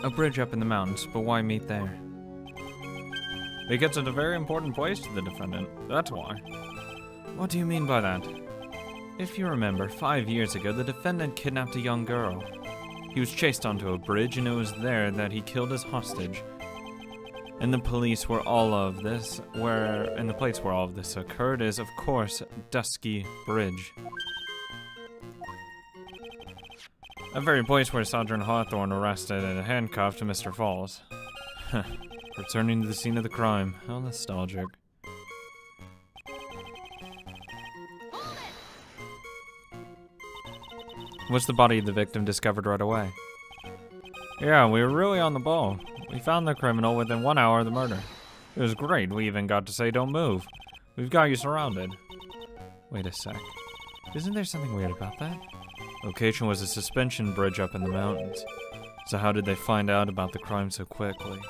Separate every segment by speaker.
Speaker 1: A bridge up in the mountains, but why meet there? Because it's a very important place to the defendant, that's why. What do you mean by that? If you remember, 5 years ago, the defendant kidnapped a young girl. He was chased onto a bridge, and it was there that he killed his hostage. And the place where all of this occurred is, of course, Dusky Bridge. A very place where Sergeant Hawthorne arrested and handcuffed Mr. Falls. Returning to the scene of the crime. How nostalgic. Was the body of the victim discovered right away? Yeah, we were really on the ball. We found the criminal within 1 hour of the murder. It was great, we even got to say don't move. We've got you surrounded. Wait a sec. Isn't there something weird about that? Location was a suspension bridge up in the mountains. So how did they find out about the crime so quickly?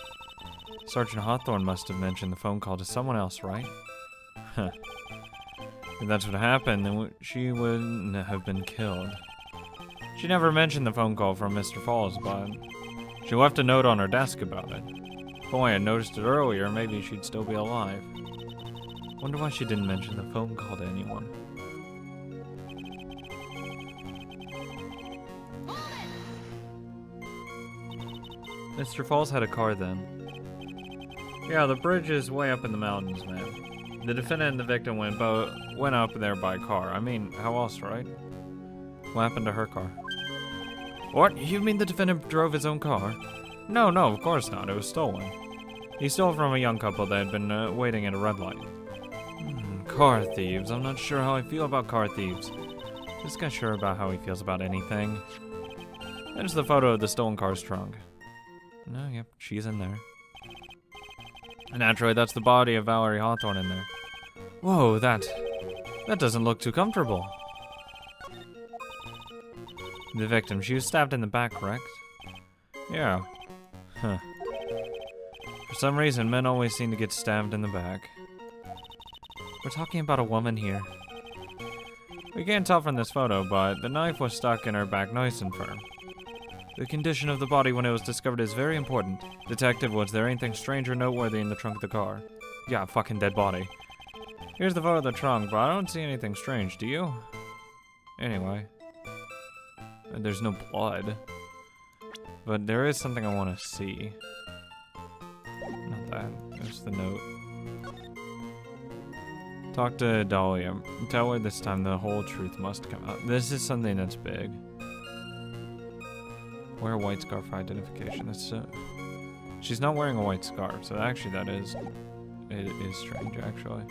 Speaker 1: Sergeant Hawthorne must have mentioned the phone call to someone else, right? Huh. If that's what happened, then she wouldn't have been killed. She never mentioned the phone call from Mr. Falls, but she left a note on her desk about it. If only I had noticed it earlier, maybe she'd still be alive. Wonder why she didn't mention the phone call to anyone. Mr. Falls had a car then. Yeah, the bridge is way up in the mountains, man. The defendant and the victim went up there by car. I mean, how else, right? What happened to her car? What? You mean the defendant drove his own car? No, of course not. It was stolen. He stole it from a young couple that had been waiting at a red light. Car thieves. I'm not sure how I feel about car thieves. This guy's sure about how he feels about anything. There's the photo of the stolen car's trunk. No, yep, she's in there. Naturally, that's the body of Valerie Hawthorne in there. Whoa, that doesn't look too comfortable. The victim, she was stabbed in the back, correct? Yeah. Huh. For some reason, men always seem to get stabbed in the back. We're talking about a woman here. We can't tell from this photo, but the knife was stuck in her back nice and firm. The condition of the body when it was discovered is very important. Detective, was there anything strange or noteworthy in the trunk of the car? Yeah, fucking dead body. Here's the photo of the trunk, but I don't see anything strange, do you? Anyway. There's no blood. But there is something I want to see. Not that. There's the note. Talk to Dahlia. Tell her this time the whole truth must come out. This is something that's big. Wear a white scarf for identification. That's she's not wearing a white scarf, so actually it is strange, actually.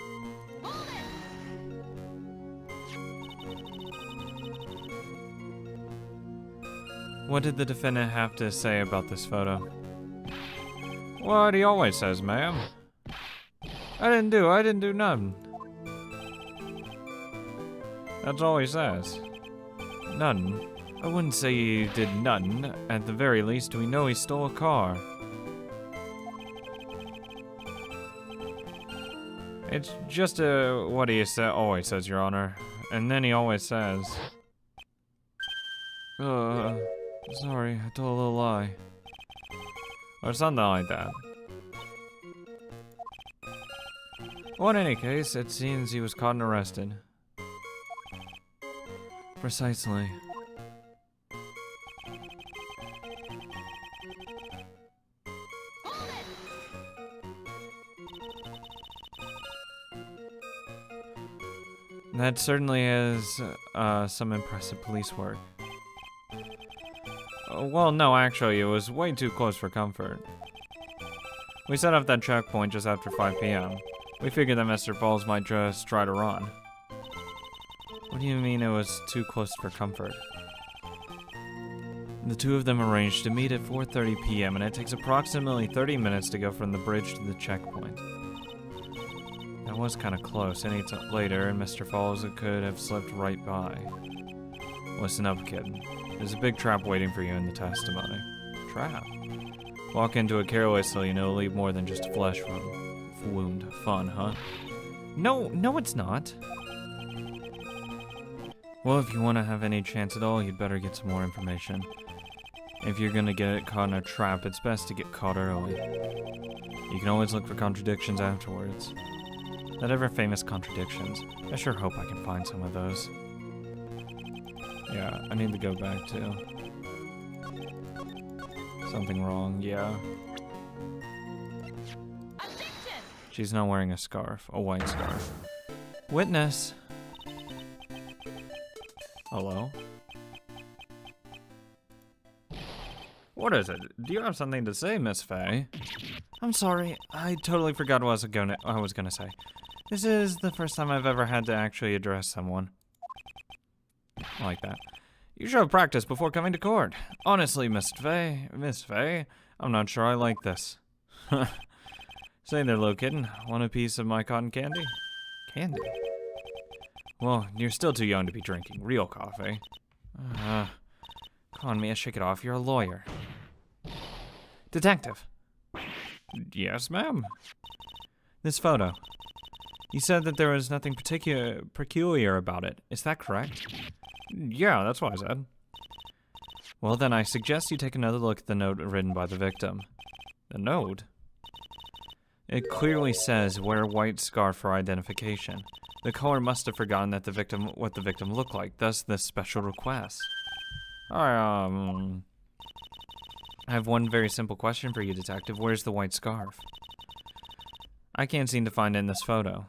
Speaker 1: What did the defendant have to say about this photo? What he always says, ma'am. I didn't do nothing. That's all he says. Nothing. I wouldn't say he did nothing. At the very least, we know he stole a car. It's just what he always says, Your Honor. And then he always says, sorry, I told a little lie. Or something like that. Well, in any case, it seems he was caught and arrested. Precisely. That certainly is some impressive police work. Well, no, actually, it was way too close for comfort. We set up that checkpoint just after 5 p.m. We figured that Mr. Falls might just try to run. What do you mean it was too close for comfort? The two of them arranged to meet at 4:30 p.m. and it takes approximately 30 minutes to go from the bridge to the checkpoint. That was kind of close. Any later, and Mr. Falls could have slipped right by. Listen up, kid. There's a big trap waiting for you in the testimony. Trap? Walk into it carelessly and it'll leave more than just a flesh wound. Fun, huh? No, it's not. Well, if you want to have any chance at all, you'd better get some more information. If you're gonna get caught in a trap, it's best to get caught early. You can always look for contradictions afterwards. That ever famous contradictions. I sure hope I can find some of those. Yeah, I need to go back too. Something wrong, yeah. She's not wearing a scarf, a white scarf. Witness! Hello? What is it? Do you have something to say, Miss Faye? I'm sorry, I totally forgot what I was gonna say. This is the first time I've ever had to actually address someone. Like that. You should have practiced before coming to court. Honestly, Miss Faye, I'm not sure I like this. Say there, little kitten. Want a piece of my cotton candy? Candy? Well, you're still too young to be drinking real coffee. Come on, Mia, shake it off. You're a lawyer. Detective. Yes, ma'am. This photo. You said that there was nothing peculiar about it. Is that correct? Yeah, that's what I said. Well, then I suggest you take another look at the note written by the victim. The note? It clearly says, wear white scarf for identification. The caller must have forgotten that what the victim looked like, thus this special request. I have one very simple question for you, detective. Where's the white scarf? I can't seem to find it in this photo.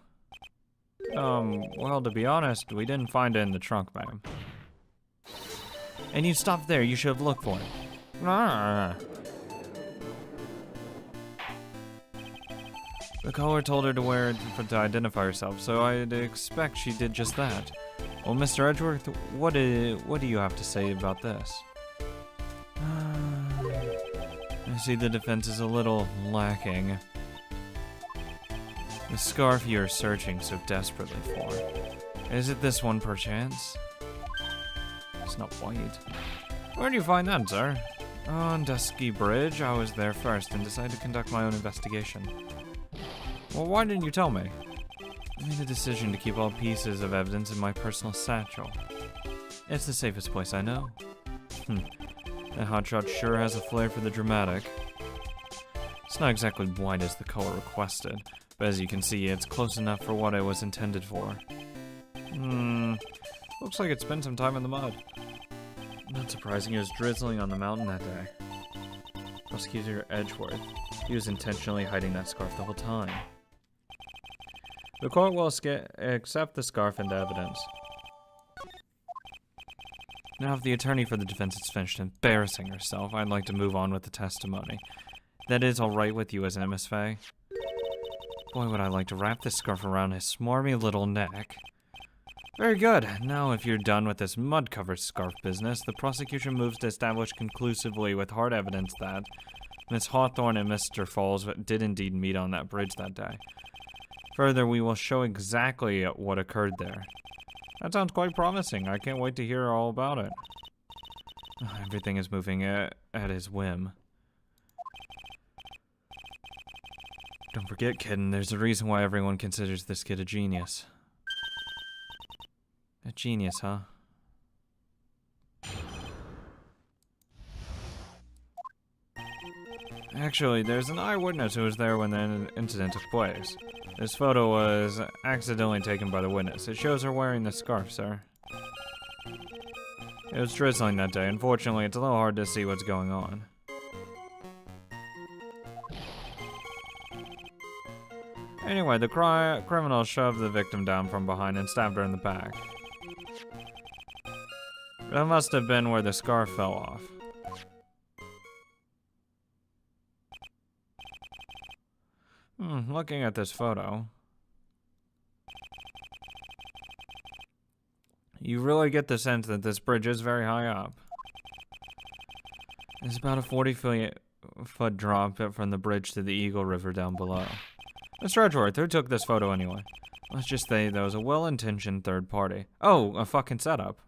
Speaker 1: Well, to be honest, we didn't find it in the trunk, ma'am. And you stopped there, you should have looked for it. The caller told her to wear it to identify herself, so I'd expect she did just that. Well, Mr. Edgeworth, what do you have to say about this? I see the defense is a little lacking. The scarf you're searching so desperately for. Is it this one, perchance? It's not white. Where do you find that, sir? On Dusky Bridge. I was there first and decided to conduct my own investigation. Well, why didn't you tell me? I made a decision to keep all pieces of evidence in my personal satchel. It's the safest place I know. That hotshot sure has a flair for the dramatic. It's not exactly white as the color requested, but as you can see, it's close enough for what it was intended for. Looks like it spent some time in the mud. Not surprising, it was drizzling on the mountain that day. Prosecutor Edgeworth, he was intentionally hiding that scarf the whole time. The court will accept the scarf into evidence. Now, if the attorney for the defense has finished embarrassing herself, I'd like to move on with the testimony. That is all right with you, isn't it, Miss Faye? Boy, would I like to wrap this scarf around his smarmy little neck. Very good. Now, if you're done with this mud-covered scarf business, the prosecution moves to establish conclusively with hard evidence that Miss Hawthorne and Mr. Falls did indeed meet on that bridge that day. Further, we will show exactly what occurred there. That sounds quite promising. I can't wait to hear all about it. Everything is moving at his whim. Don't forget, kid, there's a reason why everyone considers this kid a genius. A genius, huh? Actually, there's an eyewitness who was there when the incident took place. This photo was accidentally taken by the witness. It shows her wearing the scarf, sir. It was drizzling that day. Unfortunately, it's a little hard to see what's going on. Anyway, the criminal shoved the victim down from behind and stabbed her in the back. That must have been where the scarf fell off. Looking at this photo, you really get the sense that this bridge is very high up. It's about a 40-foot drop from the bridge to the Eagle River down below. Mr. Edgeworth, who took this photo anyway? Let's just say there was a well-intentioned third party. Oh, a fucking setup.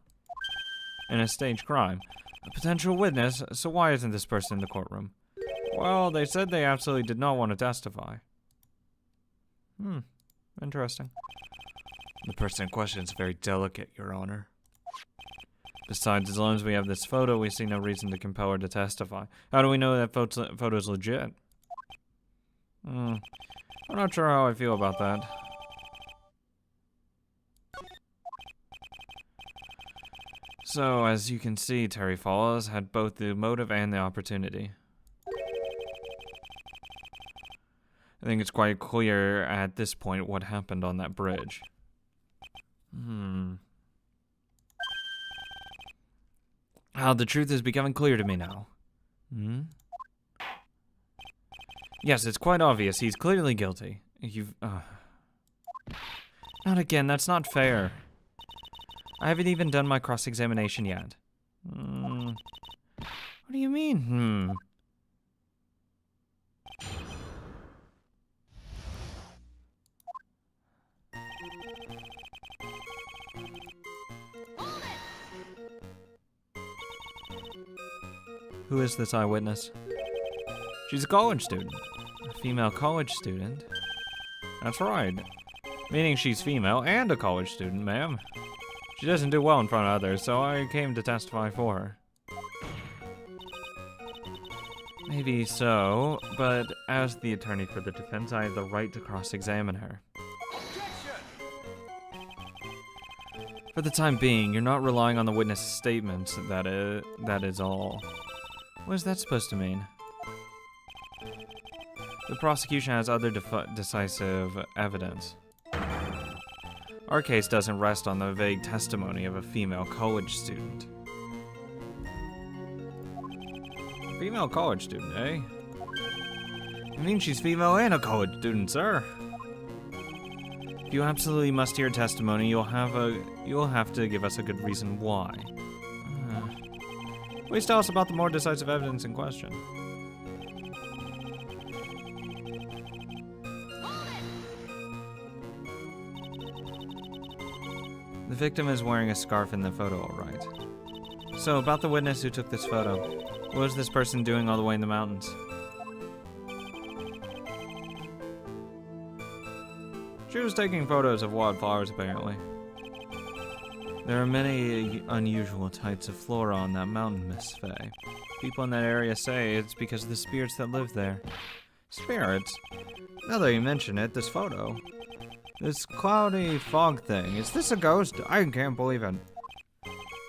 Speaker 1: And a staged crime. A potential witness, so why isn't this person in the courtroom? Well, they said they absolutely did not want to testify. Interesting. The person in question is very delicate, Your Honor. Besides, as long as we have this photo, we see no reason to compel her to testify. How do we know that photo's legit? I'm not sure how I feel about that. So, as you can see, Terry Falls had both the motive and the opportunity. I think it's quite clear at this point what happened on that bridge. The truth is becoming clear to me now. Yes, it's quite obvious. He's clearly guilty. Not again, that's not fair. I haven't even done my cross-examination yet. What do you mean, Who is this eyewitness? She's a college student. A female college student? That's right. Meaning she's female and a college student, ma'am. She doesn't do well in front of others, so I came to testify for her. Maybe so, but as the attorney for the defense, I have the right to cross-examine her. For the time being, you're not relying on the witness's statements, that is all. What is that supposed to mean? The prosecution has other decisive evidence. Our case doesn't rest on the vague testimony of a female college student. Female college student, eh? You mean she's female and a college student, sir? If you absolutely must hear testimony, you'll have to give us a good reason why. Please tell us about the more decisive evidence in question. The victim is wearing a scarf in the photo, all right. So, about the witness who took this photo. What was this person doing all the way in the mountains? She was taking photos of wildflowers, apparently. There are many unusual types of flora on that mountain, Miss Faye. People in that area say it's because of the spirits that live there. Spirits? Now that you mention it, this photo. This cloudy fog thing, is this a ghost? I can't believe it.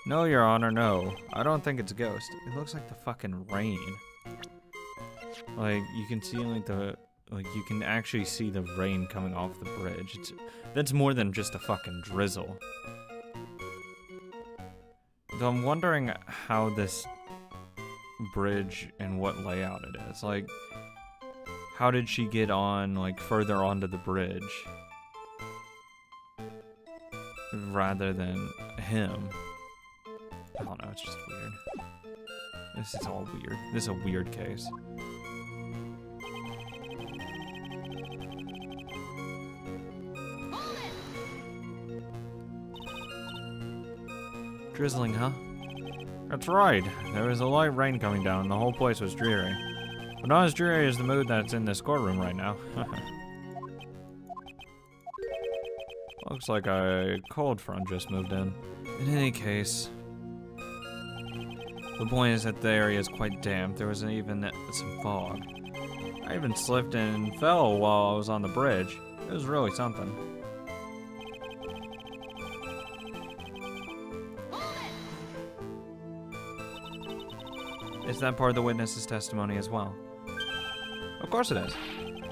Speaker 1: No, Your Honor, no. I don't think it's a ghost. It looks like the fucking rain. Like, you can see you can actually see the rain coming off the bridge. That's more than just a fucking drizzle. Though I'm wondering how this bridge and what layout it is. Like, how did she get on, like, further onto the bridge? Rather than him. I don't know, it's just weird. This is all weird. This is a weird case. Drizzling, huh? That's right. There was a light rain coming down and the whole place was dreary. But not as dreary as the mood that's in this courtroom right now. Looks like a cold front just moved in. In any case, the point is that the area is quite damp. There was even some fog. I even slipped and fell while I was on the bridge. It was really something. Is that part of the witness's testimony as well? Of course it is.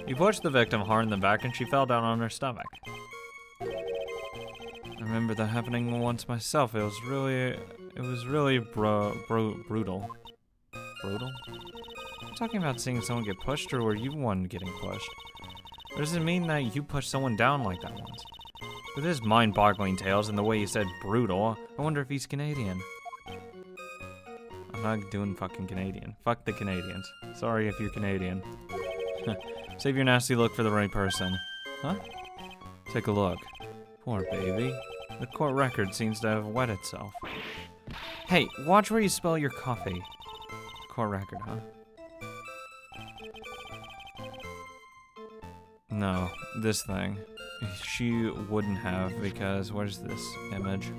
Speaker 1: You pushed the victim hard in the back and she fell down on her stomach. I remember that happening once myself. It was really brutal. Brutal? I'm talking about seeing someone get pushed, or were you one getting pushed? Or does it mean that you pushed someone down like that once? With his mind-boggling tales and the way he said brutal, I wonder if he's Canadian. I'm not doing fucking Canadian. Fuck the Canadians. Sorry if you're Canadian. Save your nasty look for the right person. Huh? Take a look. Poor baby. The court record seems to have wet itself. Hey, watch where you spill your coffee. Court record, huh? No, this thing. She wouldn't have, because where's this image?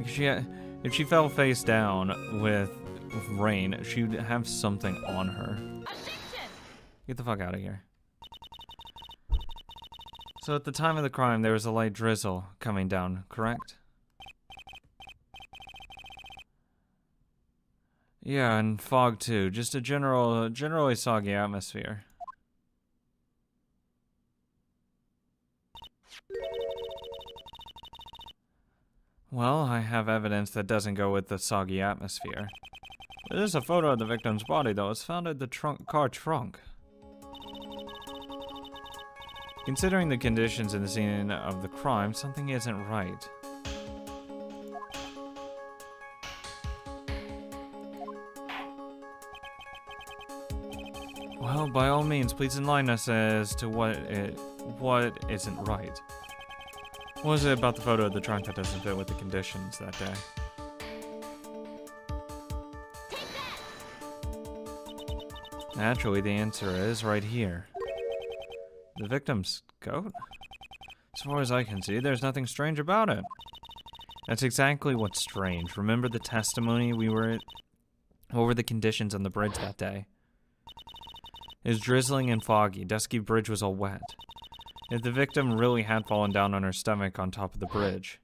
Speaker 1: If she fell face down with rain, she'd have something on her. Get the fuck out of here. So at the time of the crime, there was a light drizzle coming down, correct? Yeah, and fog too. Just a generally soggy atmosphere. Well, I have evidence that doesn't go with the soggy atmosphere. There's a photo of the victim's body, though. It's found in the car trunk. Considering the conditions in the scene of the crime, something isn't right. Well, by all means, please enlighten us as to what isn't right. What was it about the photo of the trunk that doesn't fit with the conditions that day? Naturally, the answer is right here. The victim's coat? As far as I can see, there's nothing strange about it. That's exactly what's strange. Remember the testimony we were... What were the conditions on the bridge that day? It was drizzling and foggy. Dusky bridge was all wet. If the victim really had fallen down on her stomach on top of the bridge,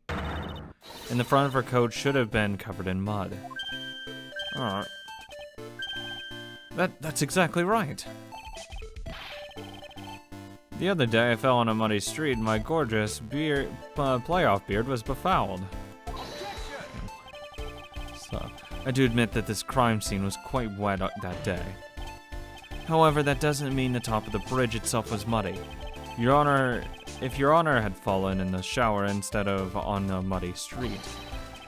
Speaker 1: and the front of her coat should have been covered in mud. Alright. That's exactly right. The other day I fell on a muddy street and my gorgeous playoff beard was befouled. So, I do admit that this crime scene was quite wet that day. However, that doesn't mean the top of the bridge itself was muddy. Your Honor, if Your Honor had fallen in the shower instead of on a muddy street,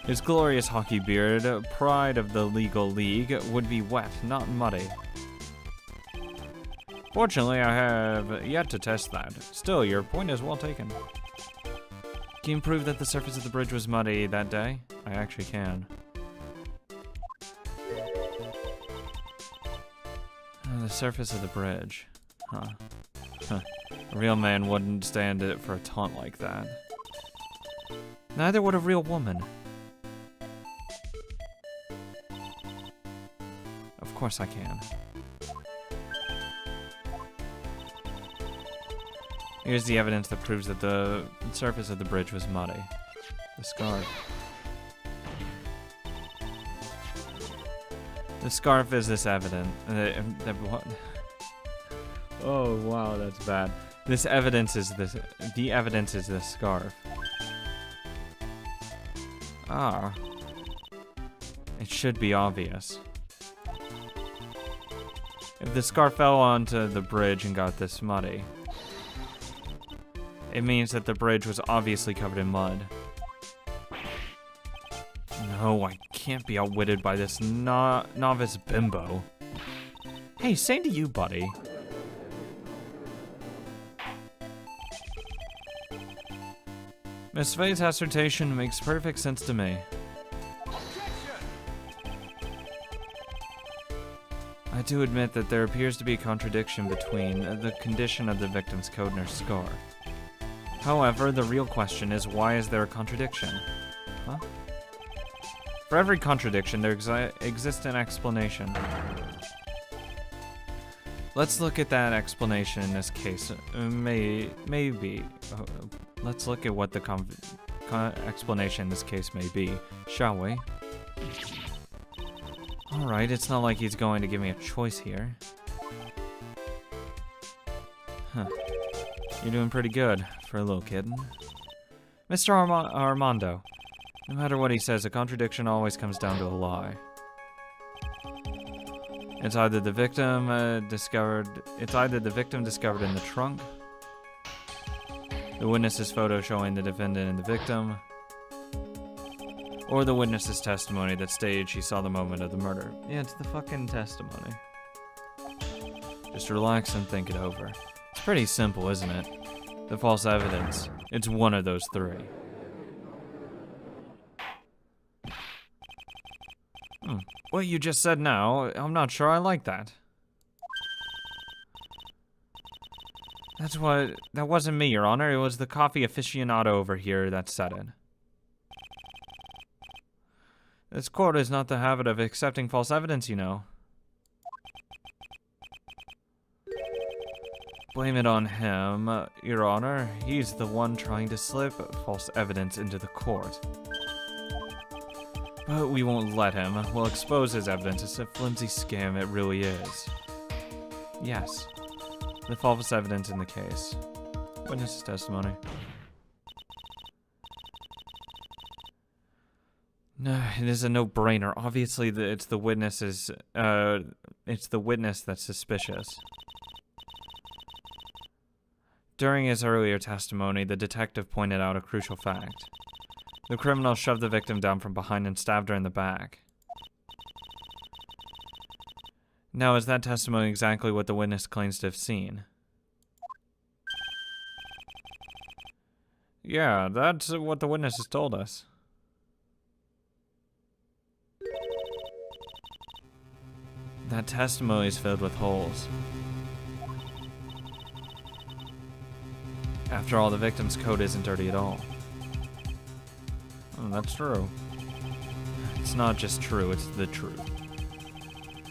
Speaker 1: his glorious hockey beard, pride of the legal league, would be wet, not muddy. Fortunately, I have yet to test that. Still, your point is well taken. Can you prove that the surface of the bridge was muddy that day? I actually can. The surface of the bridge. Huh. A real man wouldn't stand it for a taunt like that. Neither would a real woman. Of course I can. Here's the evidence that proves that the surface of the bridge was muddy. The scarf. The scarf is this evidence. What? Oh wow, that's bad. This evidence is this. The evidence is this scarf. Ah. It should be obvious. If the scarf fell onto the bridge and got this muddy, it means that the bridge was obviously covered in mud. No, I can't be outwitted by this novice bimbo. Hey, same to you, buddy. Miss Faye's assertion makes perfect sense to me. I do admit that there appears to be a contradiction between the condition of the victim's coat and her scarf. However, the real question is, why is there a contradiction? Huh? For every contradiction, there exists an explanation. Let's look at that explanation in this case. Maybe. Let's look at what the explanation in this case may be, shall we? Alright, it's not like he's going to give me a choice here. Huh. You're doing pretty good for a little kitten. Mr. Armando, no matter what he says, a contradiction always comes down to a lie. It's either the victim discovered in the trunk, the witness's photo showing the defendant and the victim, or the witness's testimony that stated she saw the moment of the murder. Yeah, it's the fucking testimony. Just relax and think it over. It's pretty simple, isn't it? The false evidence. It's one of those three. What you just said now, I'm not sure I like that. That wasn't me, Your Honor. It was the coffee aficionado over here that said it. This court is not the habit of accepting false evidence, you know. Blame it on him, Your Honor. He's the one trying to slip false evidence into the court. But we won't let him. We'll expose his evidence. It's a flimsy scam, it really is. Yes. The false evidence in the case. Witness testimony. No, it is a no-brainer. Obviously, it's the witness that's suspicious. During his earlier testimony, the detective pointed out a crucial fact. The criminal shoved the victim down from behind and stabbed her in the back. Now, is that testimony exactly what the witness claims to have seen? Yeah, that's what the witness has told us. That testimony is filled with holes. After all, the victim's coat isn't dirty at all. Oh, that's true. It's not just true, it's the truth.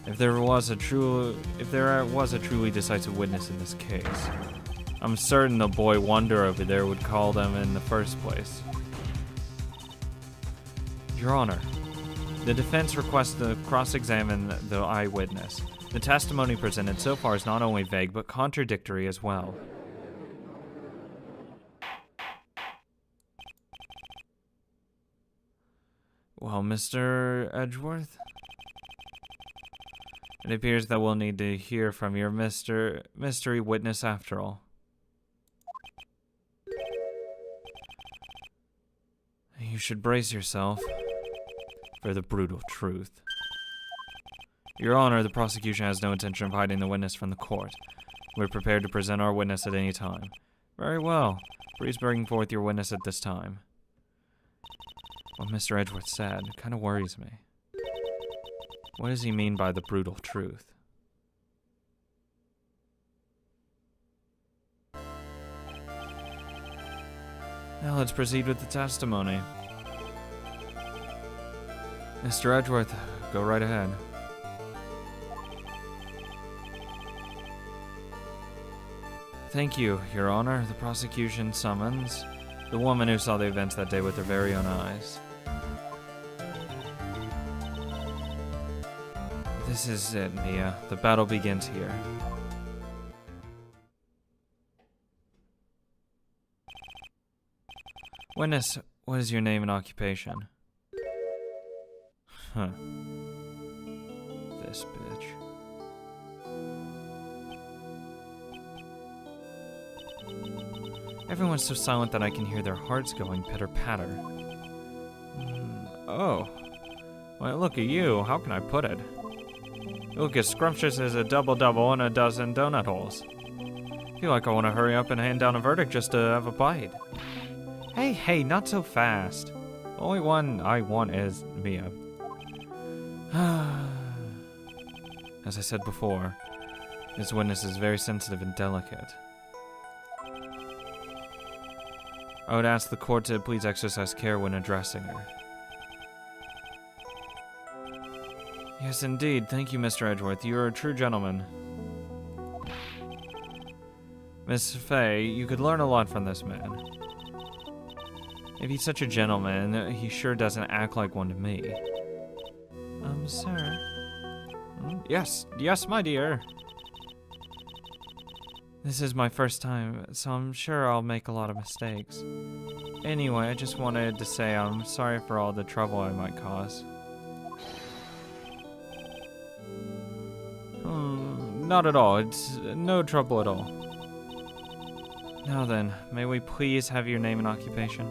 Speaker 1: If there was a truly decisive witness in this case, I'm certain the boy Wonder over there would call them in the first place. Your Honor, the defense requests to cross-examine the eyewitness. The testimony presented so far is not only vague, but contradictory as well. Well, Mr. Edgeworth? It appears that we'll need to hear from your mystery witness after all. You should brace yourself for the brutal truth. Your Honor, the prosecution has no intention of hiding the witness from the court. We're prepared to present our witness at any time. Very well. Please bring forth your witness at this time. What Mr. Edgeworth said kind of worries me. What does he mean by the brutal truth? Now let's proceed with the testimony. Mr. Edgeworth, go right ahead. Thank you, Your Honor. The prosecution summons the woman who saw the events that day with her very own eyes. This is it, Mia. The battle begins here. Witness, what is your name and occupation? Huh. This bitch. Everyone's so silent that I can hear their hearts going pitter-patter. Oh. Well, look at you. How can I put it? You look as scrumptious as a double-double and a dozen donut holes. I feel like I want to hurry up and hand down a verdict just to have a bite. Hey, not so fast. The only one I want is Mia. As I said before, this witness is very sensitive and delicate. I would ask the court to please exercise care when addressing her. Yes, indeed. Thank you, Mr. Edgeworth. You are a true gentleman. Miss Fay, you could learn a lot from this man. If he's such a gentleman, he sure doesn't act like one to me. Sir? Yes, my dear. This is my first time, so I'm sure I'll make a lot of mistakes. Anyway, I just wanted to say I'm sorry for all the trouble I might cause. Not at all. It's no trouble at all. Now then, may we please have your name and occupation?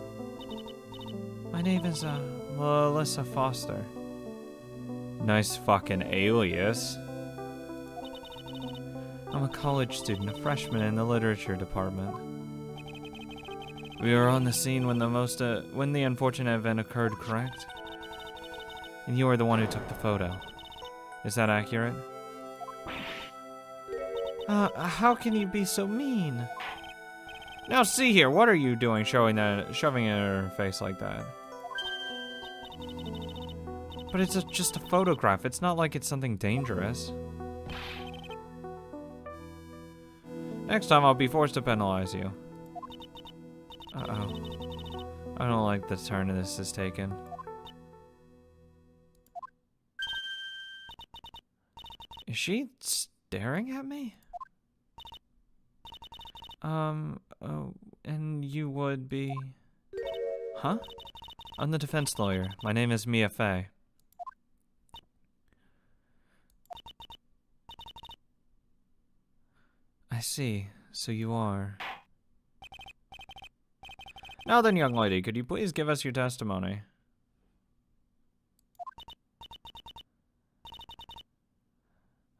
Speaker 1: My name is, Melissa Foster. Nice fucking alias. I'm a college student, a freshman in the literature department. We were on the scene when the unfortunate event occurred, correct? And you are the one who took the photo. Is that accurate? How can you be so mean? Now see here, what are you doing shoving it in her face like that? But it's just a photograph. It's not like it's something dangerous. Next time I'll be forced to penalize you. Uh-oh. I don't like the turn this is taken. Is she staring at me? Oh, and you would be... Huh? I'm the defense lawyer. My name is Mia Fey. I see. So you are. Now then, young lady, could you please give us your testimony?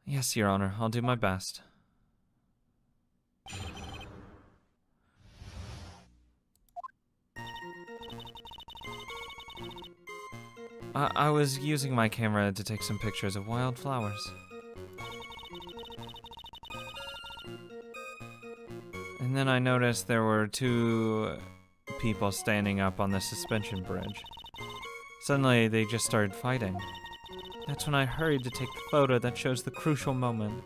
Speaker 1: Yes, Your Honor. I'll do my best. I was using my camera to take some pictures of wildflowers. And then I noticed there were 2 people standing up on the suspension bridge. Suddenly, they just started fighting. That's when I hurried to take the photo that shows the crucial moment.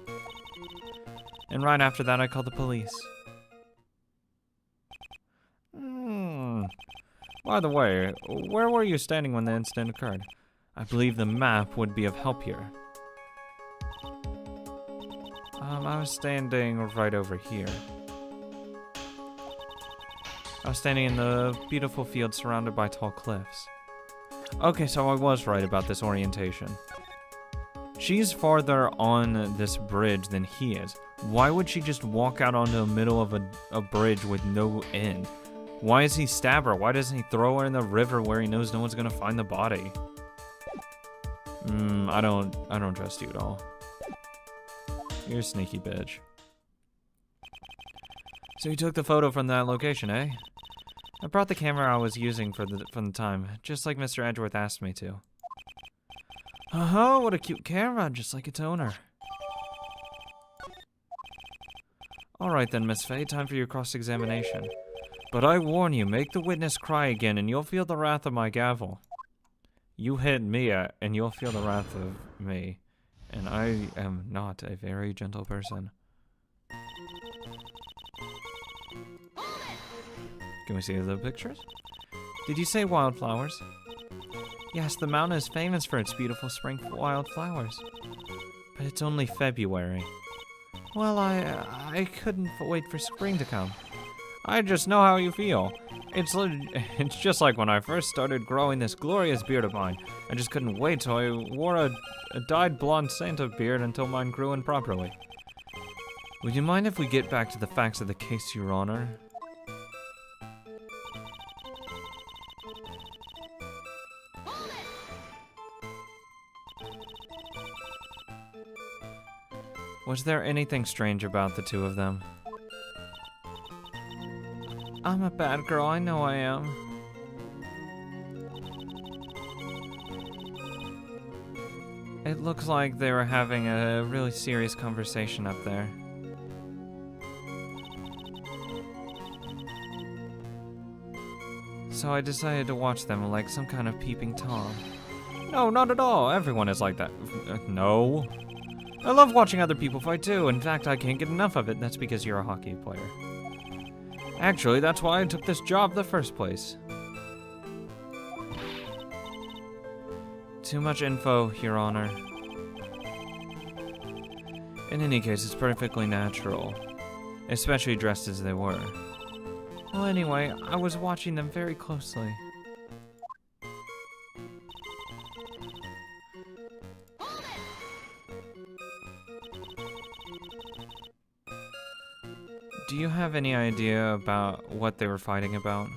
Speaker 1: And right after that, I called the police. By the way, where were you standing when the incident occurred? I believe the map would be of help here. I was standing right over here. I was standing in the beautiful field surrounded by tall cliffs. Okay, so I was right about this orientation. She's farther on this bridge than he is. Why would she just walk out onto the middle of a bridge with no end? Why does he stab her? Why doesn't he throw her in the river where he knows no one's gonna find the body? I don't trust you at all. You're a sneaky bitch. So you took the photo from that location, eh? I brought the camera I was using from the time, just like Mr. Edgeworth asked me to. Oh, what a cute camera, just like its owner. Alright then, Miss Fey, time for your cross-examination. But I warn you, make the witness cry again and you'll feel the wrath of my gavel. You hit Mia and you'll feel the wrath of me. And I am not a very gentle person. Can we see the pictures? Did you say wildflowers? Yes, the mountain is famous for its beautiful spring wildflowers. But it's only February. Well, I couldn't wait for spring to come. I just know how you feel. It's just like when I first started growing this glorious beard of mine. I just couldn't wait till I wore a dyed blonde Santa beard until mine grew in properly. Would you mind if we get back to the facts of the case, Your Honor? Was there anything strange about the 2 of them? I'm a bad girl, I know I am. It looks like they were having a really serious conversation up there. So I decided to watch them like some kind of peeping Tom. No, not at all. Everyone is like that. No. I love watching other people fight too. In fact, I can't get enough of it. That's because you're a hockey player. Actually, that's why I took this job in the first place. Too much info, Your Honor. In any case, it's perfectly natural. Especially dressed as they were. Well, anyway, I was watching them very closely. Do you have any idea about what they were fighting about?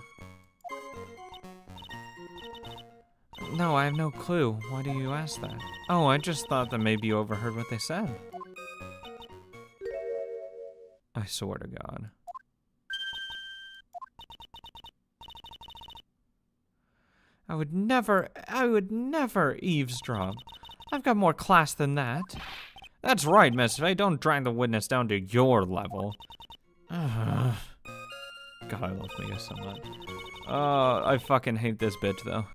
Speaker 1: No, I have no clue. Why do you ask that? Oh, I just thought that maybe you overheard what they said. I swear to God. I would never eavesdrop. I've got more class than that. That's right, Miss Fey. Don't drag the witness down to your level. God, I love Mia so much. I fucking hate this bitch, though.